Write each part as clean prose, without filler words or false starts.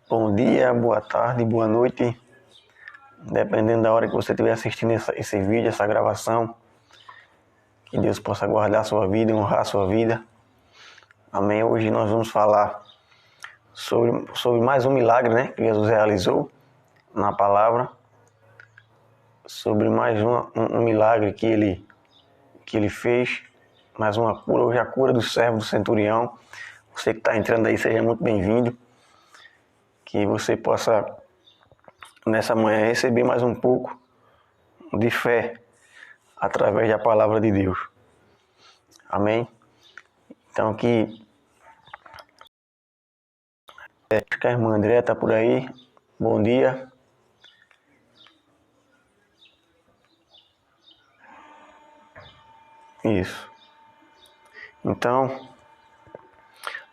Bom dia, boa tarde, boa noite, dependendo da hora que você estiver assistindo esse vídeo, essa gravação. Que Deus possa guardar a sua vida e honrar a sua vida. Amém. Hoje nós vamos falar sobre mais um milagre, né, que Jesus realizou na palavra. Sobre mais um milagre que ele fez. Mais uma cura, hoje a cura do servo do centurião. Você que está entrando aí, seja muito bem-vindo. Que você possa, nessa manhã, receber mais um pouco de fé através da palavra de Deus. Amém? Então aqui, acho que a irmã André está por aí. Bom dia. Isso. Então,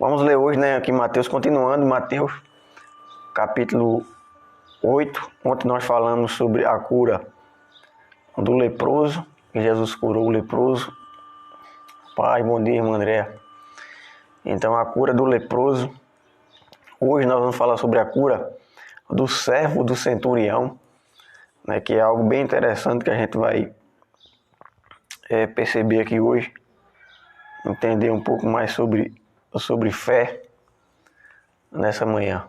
vamos ler hoje, né, aqui Mateus, continuando, Mateus, capítulo 8. Ontem nós falamos sobre a cura do leproso, que Jesus curou o leproso. Pai, bom dia, irmã André. Então, a cura do leproso. Hoje nós vamos falar sobre a cura do servo do centurião, né, que é algo bem interessante que a gente vai perceber aqui hoje, entender um pouco mais sobre fé nessa manhã.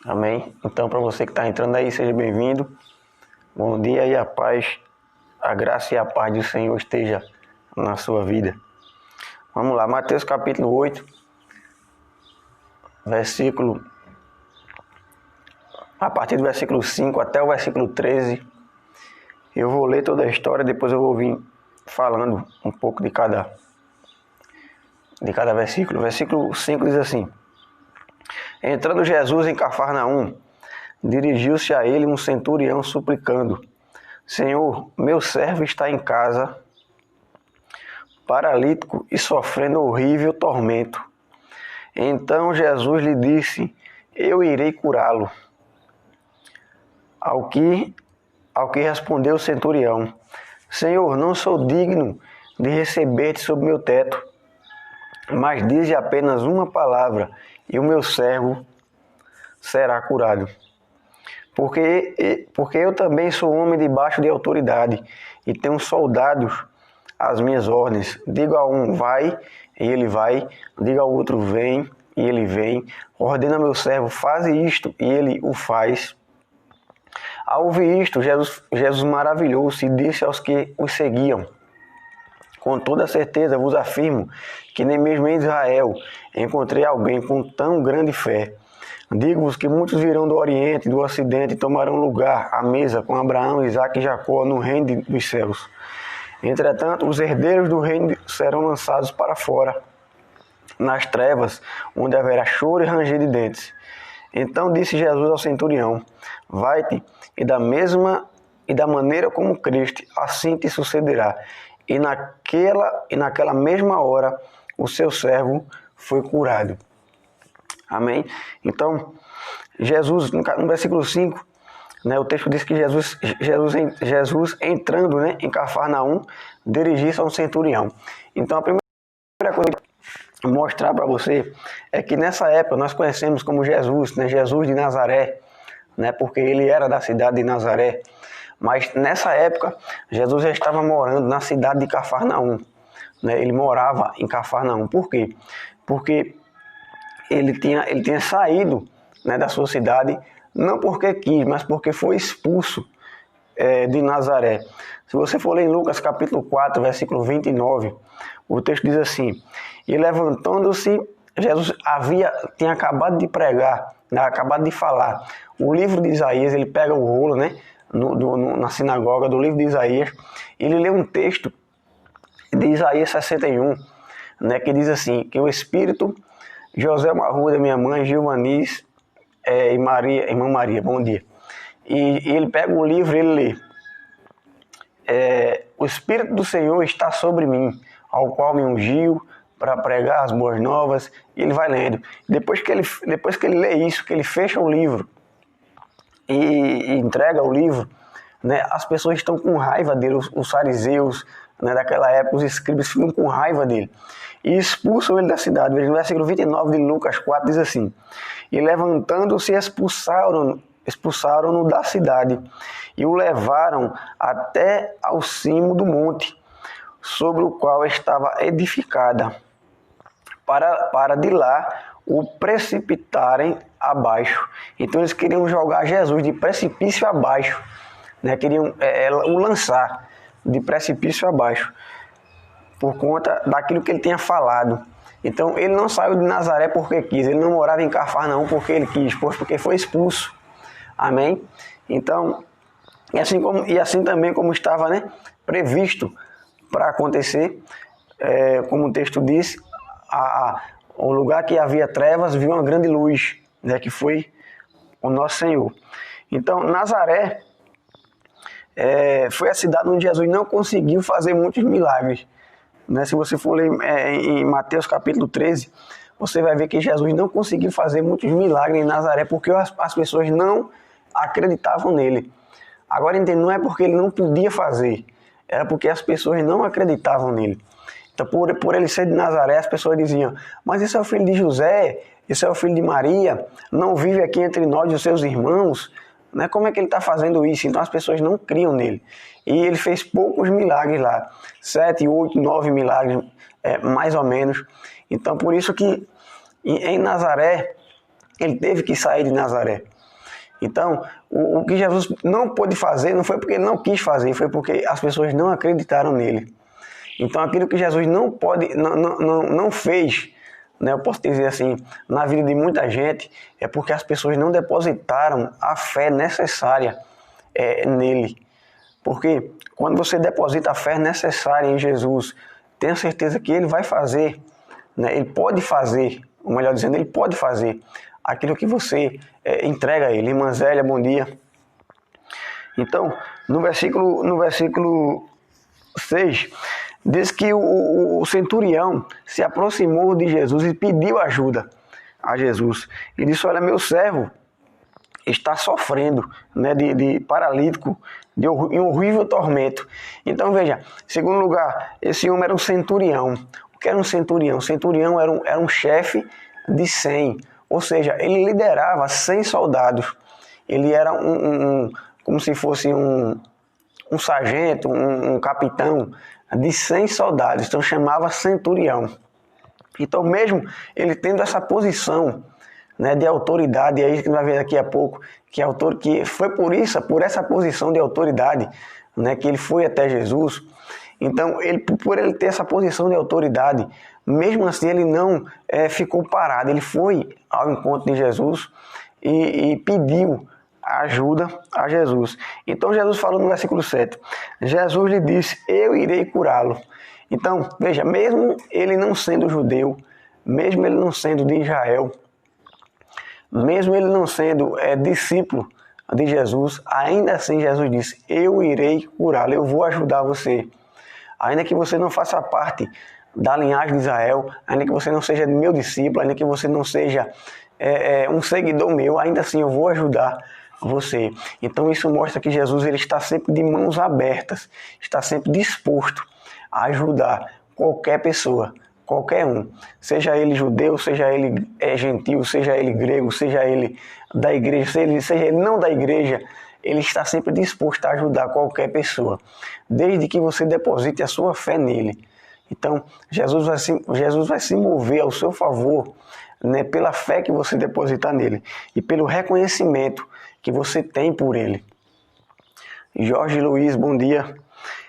Amém? Então, para você que está entrando aí, seja bem-vindo. Bom dia e a paz, a graça e a paz do Senhor esteja na sua vida. Vamos lá, Mateus capítulo 8, a partir do versículo 5 até o versículo 13. Eu vou ler toda a história, depois eu vou vir falando um pouco de cada versículo. O versículo 5 diz assim: Entrando Jesus em Cafarnaum, dirigiu-se a ele um centurião suplicando: Senhor, meu servo está em casa, paralítico e sofrendo horrível tormento. Então Jesus lhe disse: Eu irei curá-lo. Ao que respondeu o centurião: Senhor, não sou digno de receber-te sob meu teto, mas dize apenas uma palavra e o meu servo será curado. Porque eu também sou homem debaixo de autoridade e tenho soldados às minhas ordens. Digo a um, vai, e ele vai. Digo ao outro, vem, e ele vem. Ordena meu servo, faze isto, e ele o faz. Ao ouvir isto, Jesus maravilhou-se e disse aos que o seguiam: Com toda certeza vos afirmo que nem mesmo em Israel encontrei alguém com tão grande fé. Digo-vos que muitos virão do Oriente e do Ocidente e tomarão lugar à mesa com Abraão, Isaque e Jacó no reino dos céus. Entretanto, os herdeiros do reino serão lançados para fora, nas trevas, onde haverá choro e ranger de dentes. Então disse Jesus ao centurião: Vai-te, e da maneira como creste, assim te sucederá. E naquela mesma hora, o seu servo foi curado. Amém? Então, Jesus, no versículo 5, né, o texto diz que Jesus entrando, né, em Cafarnaum, dirigiu-se a um centurião. Então, a primeira coisa que eu vou mostrar para você é que nessa época nós conhecemos como Jesus, né, Jesus de Nazaré, né, porque ele era da cidade de Nazaré. Mas nessa época, Jesus já estava morando na cidade de Cafarnaum. Né, ele morava em Cafarnaum. Por quê? Porque ele tinha saído, né, da sua cidade, não porque quis, mas porque foi expulso de Nazaré. Se você for ler em Lucas capítulo 4, versículo 29, o texto diz assim: E levantando-se, Jesus tinha acabado de pregar, né, acabado de falar o livro de Isaías. Ele pega o rolo, né, na sinagoga do livro de Isaías, e ele lê um texto de Isaías 61, né, que diz assim, que o Espírito, José Marruda, minha mãe, Gilvanis e Maria, irmã Maria, bom dia. E ele pega um livro e ele lê: O Espírito do Senhor está sobre mim, ao qual me ungiu para pregar as boas novas. E ele vai lendo. Depois que ele lê isso, que ele fecha o livro e entrega o livro, né, as pessoas estão com raiva dele, os fariseus, né, daquela época, os escribas ficam com raiva dele e expulsam ele da cidade. Veja, no versículo 29 de Lucas 4 diz assim: e levantando-se expulsaram-no da cidade e o levaram até ao cimo do monte, sobre o qual estava edificada, para de lá o precipitarem abaixo. Então eles queriam jogar Jesus de precipício abaixo, né? Queriam o lançar de precipício abaixo, por conta daquilo que ele tinha falado. Então ele não saiu de Nazaré porque quis, ele não morava em Cafarnaum porque ele quis, porque foi expulso. Amém? Então, e assim também como estava, né, previsto para acontecer, como o texto diz, o lugar que havia trevas viu uma grande luz, né, que foi o nosso Senhor. Então, Nazaré foi a cidade onde Jesus não conseguiu fazer muitos milagres, né? Se você for ler em Mateus capítulo 13, você vai ver que Jesus não conseguiu fazer muitos milagres em Nazaré porque as pessoas não acreditavam nele. Agora entende, não é porque ele não podia fazer, era porque as pessoas não acreditavam nele. Então, por ele ser de Nazaré, as pessoas diziam: mas esse é o filho de José, esse é o filho de Maria, não vive aqui entre nós e os seus irmãos, né? Como é que ele está fazendo isso? Então as pessoas não criam nele. E ele fez poucos milagres lá, 7, 8, 9 milagres, mais ou menos. Então por isso que em Nazaré, ele teve que sair de Nazaré. Então, o que Jesus não pôde fazer não foi porque ele não quis fazer, foi porque as pessoas não acreditaram nele. Então, aquilo que Jesus não fez, né, eu posso dizer assim, na vida de muita gente, é porque as pessoas não depositaram a fé necessária nele. Porque quando você deposita a fé necessária em Jesus, tenha certeza que ele vai fazer, né, ele pode fazer, ou melhor dizendo, ele pode fazer aquilo que você entrega a ele. Irmã Zélia, bom dia. Então, no versículo 6, diz que o centurião se aproximou de Jesus e pediu ajuda a Jesus. E disse: olha, meu servo está sofrendo, né, de paralítico, em um horrível tormento. Então veja, em segundo lugar, esse homem era um centurião. O que era um centurião? O centurião era um chefe de 100, ou seja, ele liderava 100 soldados. Ele era como se fosse um sargento, um capitão de 100 soldados, então chamava centurião. Então mesmo ele tendo essa posição, né, de autoridade, é isso que nós vamos ver daqui a pouco, que foi por essa posição de autoridade, né, que ele foi até Jesus. Então por ele ter essa posição de autoridade, mesmo assim ele não ficou parado, ele foi ao encontro de Jesus e pediu ajuda a Jesus. Então Jesus falou no versículo 7, Jesus lhe disse: eu irei curá-lo. Então veja, mesmo ele não sendo judeu, mesmo ele não sendo de Israel, mesmo ele não sendo discípulo de Jesus, ainda assim Jesus disse: eu irei curá-lo, eu vou ajudar você. Ainda que você não faça parte da linhagem de Israel, ainda que você não seja meu discípulo, ainda que você não seja um seguidor meu, ainda assim eu vou ajudar você. Então isso mostra que Jesus ele está sempre de mãos abertas, está sempre disposto a ajudar qualquer pessoa, qualquer um, seja ele judeu, seja ele gentil, seja ele grego, seja ele da igreja, seja ele não da igreja, ele está sempre disposto a ajudar qualquer pessoa, desde que você deposite a sua fé nele. Então Jesus vai se mover ao seu favor, né, pela fé que você depositar nele e pelo reconhecimento que você tem por ele. Jorge Luiz, bom dia.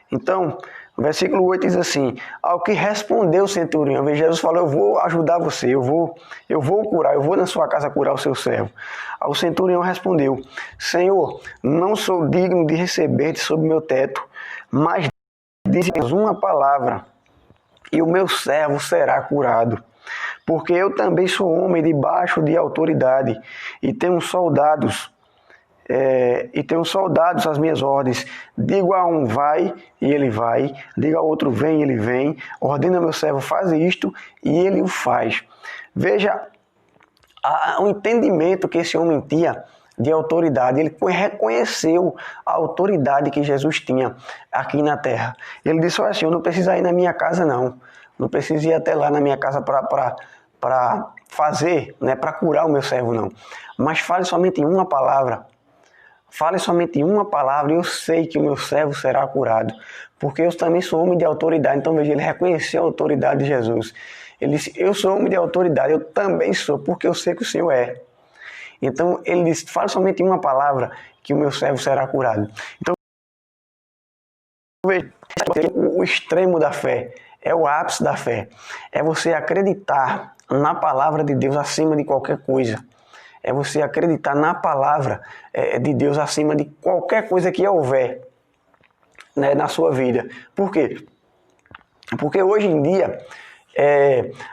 Então, o versículo 8 diz assim: ao que respondeu o centurião, Jesus falou: eu vou ajudar você, eu vou curar, eu vou na sua casa curar o seu servo. Ao centurião respondeu: Senhor, não sou digno de receber-te sob meu teto, mas dize-me uma palavra e o meu servo será curado. Porque eu também sou homem debaixo de autoridade e tenho soldados às minhas ordens. Digo a um vai e ele vai, digo a outro vem e ele vem, ordena meu servo faz isto e ele o faz. Veja o entendimento que esse homem tinha de autoridade. Ele reconheceu a autoridade que Jesus tinha aqui na terra. Ele disse assim: eu não preciso ir na minha casa não. Não preciso ir até lá na minha casa para fazer, né, para curar o meu servo não. Mas fale somente uma palavra. Fale somente uma palavra e eu sei que o meu servo será curado. Porque eu também sou homem de autoridade. Então veja, ele reconheceu a autoridade de Jesus. Ele disse: eu sou homem de autoridade, eu também sou, porque eu sei que o Senhor é. Então ele disse: fale somente uma palavra que o meu servo será curado. Então veja, o extremo da fé, é o ápice da fé. É você acreditar na palavra de Deus acima de qualquer coisa. É você acreditar na palavra de Deus acima de qualquer coisa que houver, né, na sua vida. Por quê? Porque hoje em dia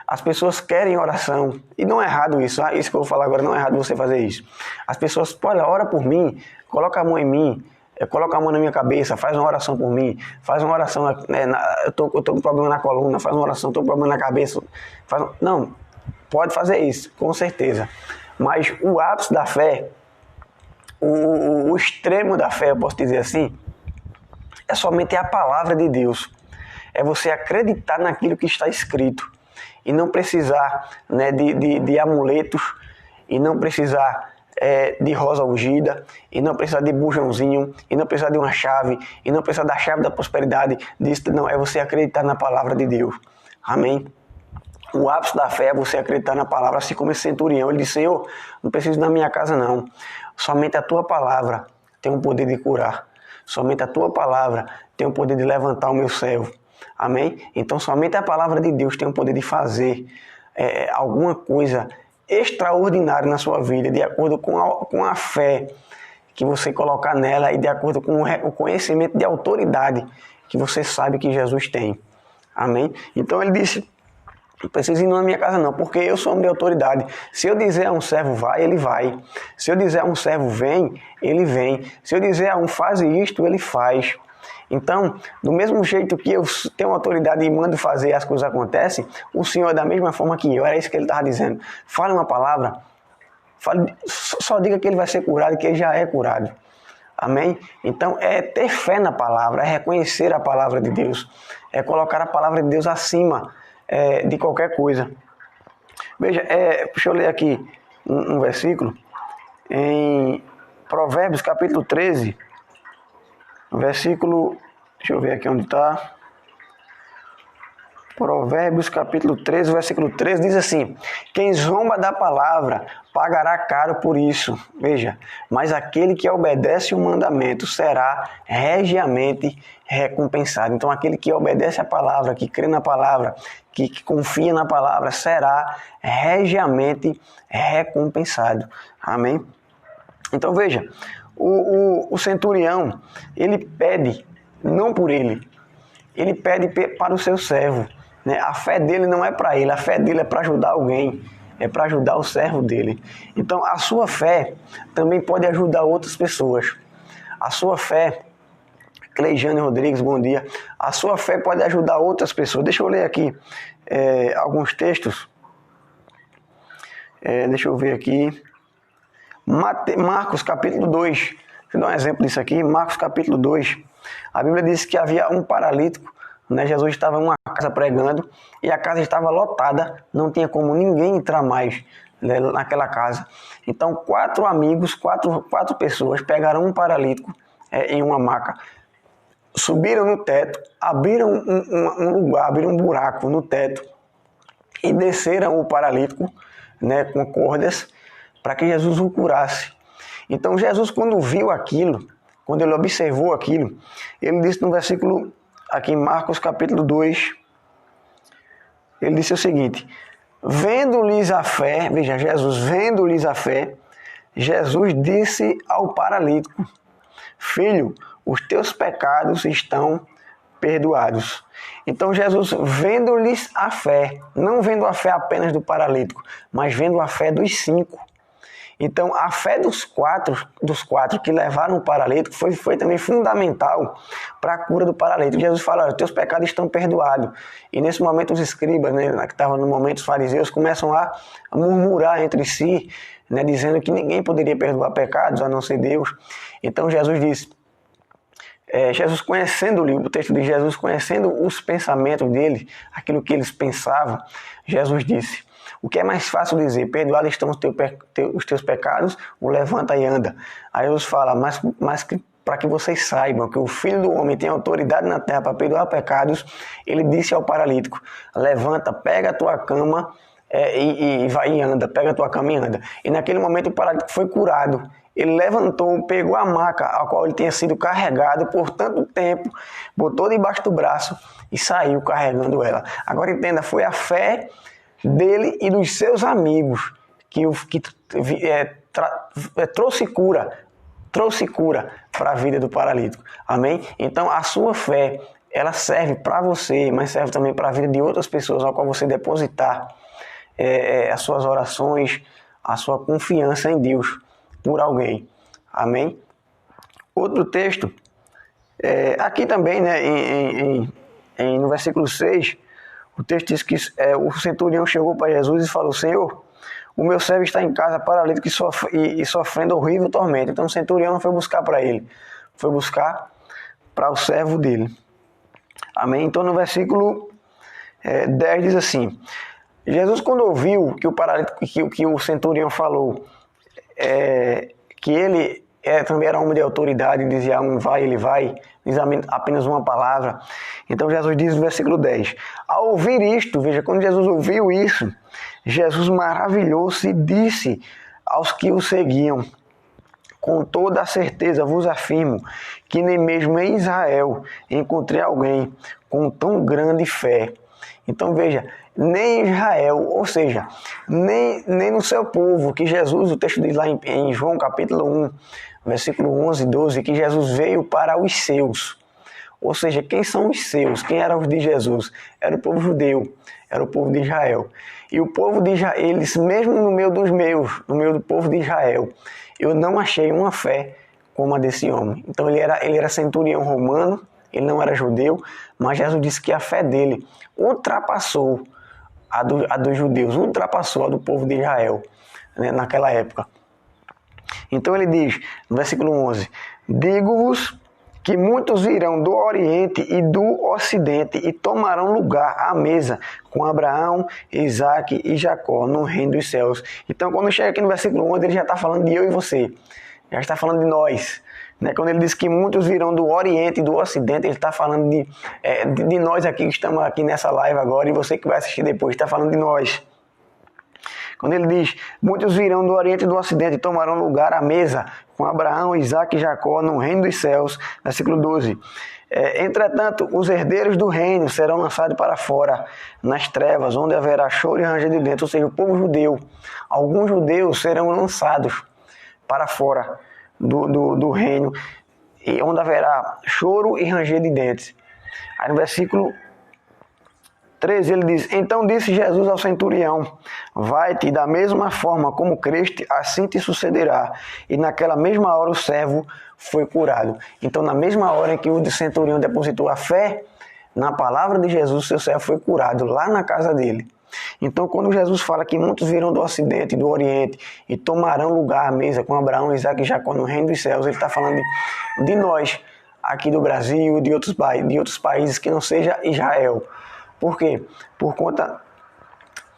as pessoas querem oração. E não é errado isso. Isso que eu vou falar agora, não é errado você fazer isso. As pessoas, olha, ora por mim, coloca a mão em mim, coloca a mão na minha cabeça, faz uma oração por mim, faz uma oração, eu tô com problema na coluna, faz uma oração, tô com problema na cabeça. Não, pode fazer isso, com certeza. Mas o ápice da fé, o extremo da fé, eu posso dizer assim, é somente a palavra de Deus. É você acreditar naquilo que está escrito e não precisar, né, de amuletos, e não precisar de rosa ungida, e não precisar de bujãozinho, e não precisar de uma chave, e não precisar da chave da prosperidade. Disso não, é você acreditar na palavra de Deus. Amém? O ápice da fé é você acreditar na palavra, assim como esse centurião. Ele disse: Senhor, não preciso ir na minha casa não. Somente a tua palavra tem o poder de curar. Somente a tua palavra tem o poder de levantar o meu servo. Amém? Então somente a palavra de Deus tem o poder de fazer alguma coisa extraordinária na sua vida, de acordo com a fé que você colocar nela e de acordo com o conhecimento de autoridade que você sabe que Jesus tem. Amém? Então ele disse: não precisa ir na minha casa não, porque eu sou homem de autoridade. Se eu dizer a um servo vai, ele vai. Se eu dizer a um servo vem, ele vem. Se eu dizer a um faz isto, ele faz. Então, do mesmo jeito que eu tenho autoridade e mando fazer, as coisas acontecem, o Senhor é da mesma forma que eu. Era isso que ele estava dizendo. Fale uma palavra, só diga que ele vai ser curado, que ele já é curado. Amém? Então, é ter fé na palavra, é reconhecer a palavra de Deus, é colocar a palavra de Deus acima de qualquer coisa. Veja, deixa eu ler aqui um versículo, em Provérbios capítulo 13, versículo, deixa eu ver aqui onde está. Provérbios capítulo 13, versículo 13 diz assim: quem zomba da palavra pagará caro por isso. Veja, mas aquele que obedece o mandamento será regiamente recompensado. Então aquele que obedece a palavra, que crê na palavra, que confia na palavra, será regiamente recompensado. Amém? Então veja, o centurião, ele pede, não por ele pede para o seu servo. Né? A fé dele não é para ele, a fé dele é para ajudar alguém, é para ajudar o servo dele. Então a sua fé também pode ajudar outras pessoas. A sua fé, Cleijane Rodrigues, bom dia. A sua fé pode ajudar outras pessoas. Deixa eu ler aqui alguns textos. Deixa eu ver aqui. Marcos capítulo 2. Deixa eu dar um exemplo disso aqui. Marcos capítulo 2. A Bíblia diz que havia um paralítico, né? Jesus estava em uma casa pregando e a casa estava lotada, não tinha como ninguém entrar mais, né, naquela casa. Então 4 amigos, quatro pessoas pegaram um paralítico em uma maca, subiram no teto, abriram um lugar, abriram um buraco no teto e desceram o paralítico, né, com cordas, para que Jesus o curasse. Então Jesus, quando viu aquilo, quando ele observou aquilo, ele disse no versículo, aqui em Marcos capítulo 2, ele disse o seguinte: vendo-lhes a fé, veja, Jesus, vendo-lhes a fé, Jesus disse ao paralítico: filho, os teus pecados estão perdoados. Então Jesus, vendo-lhes a fé, não vendo a fé apenas do paralítico, mas vendo a fé dos 5. Então, a fé dos quatro que levaram o paralítico foi também fundamental para a cura do paralítico. Jesus fala: olha, teus pecados estão perdoados. E nesse momento os escribas, né, que estavam no momento os fariseus, começam a murmurar entre si, né, dizendo que ninguém poderia perdoar pecados a não ser Deus. Então Jesus disse, Jesus conhecendo o texto de Jesus, conhecendo os pensamentos dele, aquilo que eles pensavam, Jesus disse: o que é mais fácil dizer? Perdoados estão os teus pecados, ou levanta e anda. Aí Jesus fala, mas para que vocês saibam que o Filho do Homem tem autoridade na terra para perdoar pecados, ele disse ao paralítico: levanta, pega a tua cama e vai e anda, pega a tua cama e anda. E naquele momento o paralítico foi curado. Ele levantou, pegou a maca a qual ele tinha sido carregado por tanto tempo, botou debaixo do braço e saiu carregando ela. Agora entenda, foi a fé dele e dos seus amigos que trouxe cura para a vida do paralítico. Amém? Então a sua fé, ela serve para você, mas serve também para a vida de outras pessoas, ao qual você depositar as suas orações, a sua confiança em Deus por alguém. Amém? Outro texto, aqui também, né, no versículo 6, o texto diz que o centurião chegou para Jesus e falou: Senhor, o meu servo está em casa paralítico e sofrendo horrível tormento. Então o centurião não foi buscar para ele, foi buscar para o servo dele. Amém? Então no versículo 10 diz assim: Jesus, quando ouviu que o paralítico, que o centurião falou, que ele também era homem de autoridade, dizia um vai, ele vai, diz apenas uma palavra. Então Jesus diz no versículo 10, ao ouvir isto, veja, quando Jesus ouviu isso, Jesus maravilhou-se e disse aos que o seguiam: com toda a certeza vos afirmo que nem mesmo em Israel encontrei alguém com tão grande fé. Então veja, nem Israel, ou seja, nem no seu povo, que Jesus, o texto diz lá em João capítulo 1, versículo 11 e 12, que Jesus veio para os seus. Ou seja, quem são os seus? Quem eram os de Jesus? Era o povo judeu, era o povo de Israel. E o povo de Israel, eles, mesmo no meio dos meus, no meio do povo de Israel, eu não achei uma fé como a desse homem. Então ele era centurião romano, ele não era judeu, mas Jesus disse que a fé dele ultrapassou a dos judeus, ultrapassou a do povo de Israel, né, naquela época. Então ele diz, no versículo 11, digo-vos que muitos virão do Oriente e do Ocidente e tomarão lugar à mesa com Abraão, Isaque e Jacó no reino dos céus. Então quando chega aqui no versículo 11, ele já está falando de eu e você, já está falando de nós. Quando ele diz que muitos virão do Oriente e do Ocidente, ele está falando de nós aqui que estamos aqui nessa live agora, e você que vai assistir depois, está falando de nós. Quando ele diz, muitos virão do Oriente e do Ocidente e tomarão lugar à mesa com Abraão, Isaque e Jacó no reino dos céus, versículo 12. Entretanto, os herdeiros do reino serão lançados para fora, nas trevas, onde haverá choro e ranger de dentes. Ou seja, o povo judeu, alguns judeus serão lançados para fora do reino, e onde haverá choro e ranger de dentes. Aí no versículo 13 ele diz, então disse Jesus ao centurião, vai-te da mesma forma como creste, assim te sucederá. E naquela mesma hora o servo foi curado. Então na mesma hora em que o centurião depositou a fé na palavra de Jesus, seu servo foi curado lá na casa dele. Então quando Jesus fala que muitos virão do Ocidente e do Oriente e tomarão lugar à mesa com Abraão, Isaque e Jacó no reino dos céus, ele está falando de nós, aqui do Brasil e de outros países que não seja Israel. Por quê? Por conta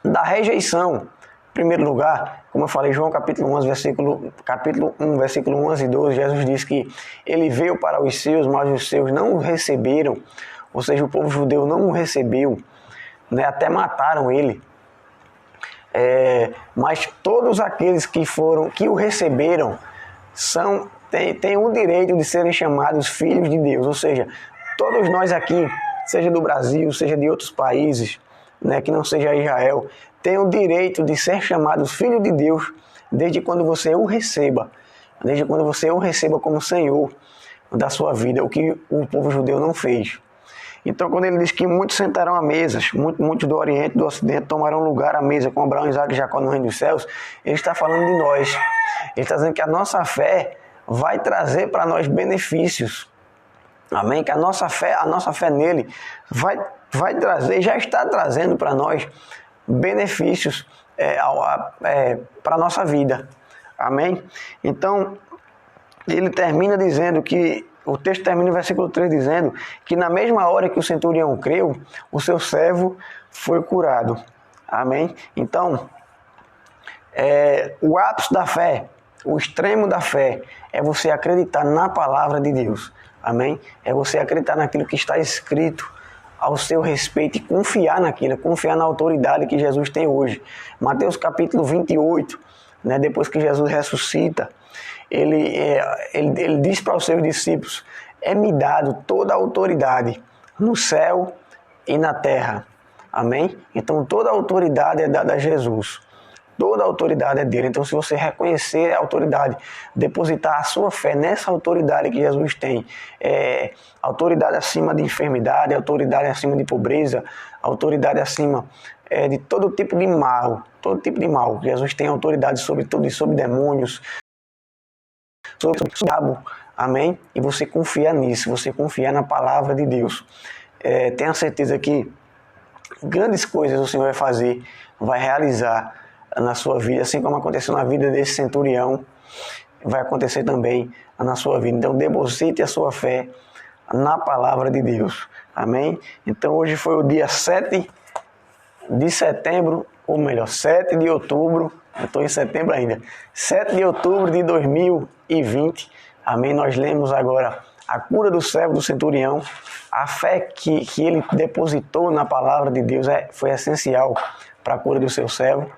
da rejeição. Em primeiro lugar, como eu falei, João capítulo 1, versículo 11 e 12, Jesus diz que ele veio para os seus, mas os seus não o receberam. Ou seja, o povo judeu não o recebeu, né? Até mataram ele. Mas todos aqueles que o receberam têm o direito de serem chamados filhos de Deus. Ou seja, todos nós aqui, seja do Brasil, seja de outros países, né, que não seja Israel, tem o direito de ser chamados filhos de Deus desde quando você o receba como Senhor da sua vida, o que o povo judeu não fez. Então, quando ele diz que muitos sentarão à mesa, muitos do Oriente e do Ocidente tomarão lugar à mesa com Abraão, Isaque e Jacó no reino dos céus, ele está falando de nós. Ele está dizendo que a nossa fé vai trazer para nós benefícios. Amém? Que a nossa fé nele vai trazer, já está trazendo para nós benefícios para a nossa vida. Amém? Então, ele termina dizendo que, o texto termina no versículo 3 dizendo que na mesma hora que o centurião creu, o seu servo foi curado. Amém? Então, o ápice da fé, o extremo da fé, é você acreditar na palavra de Deus. Amém? É você acreditar naquilo que está escrito ao seu respeito e confiar naquilo, confiar na autoridade que Jesus tem hoje. Mateus capítulo 28, né, depois que Jesus ressuscita, ele diz para os seus discípulos: é-me dado toda a autoridade no céu e na terra. Amém? Então toda a autoridade é dada a Jesus. Toda a autoridade é dele. Então, se você reconhecer a autoridade, depositar a sua fé nessa autoridade que Jesus tem, autoridade acima de enfermidade, autoridade acima de pobreza, autoridade acima de todo tipo de mal, Jesus tem autoridade sobre tudo e sobre demônios, sobre o diabo. Amém? E você confia nisso, você confia na palavra de Deus. Tenha certeza que grandes coisas o Senhor vai fazer, vai realizar na sua vida, assim como aconteceu na vida desse centurião, vai acontecer também na sua vida. Então, deposite a sua fé na palavra de Deus. Amém? Então, hoje foi o dia 7 de setembro, ou melhor, 7 de outubro, eu estou em setembro ainda, 7 de outubro de 2020. Amém? Nós lemos agora a cura do servo do centurião. A fé que ele depositou na palavra de Deus foi essencial para a cura do seu servo.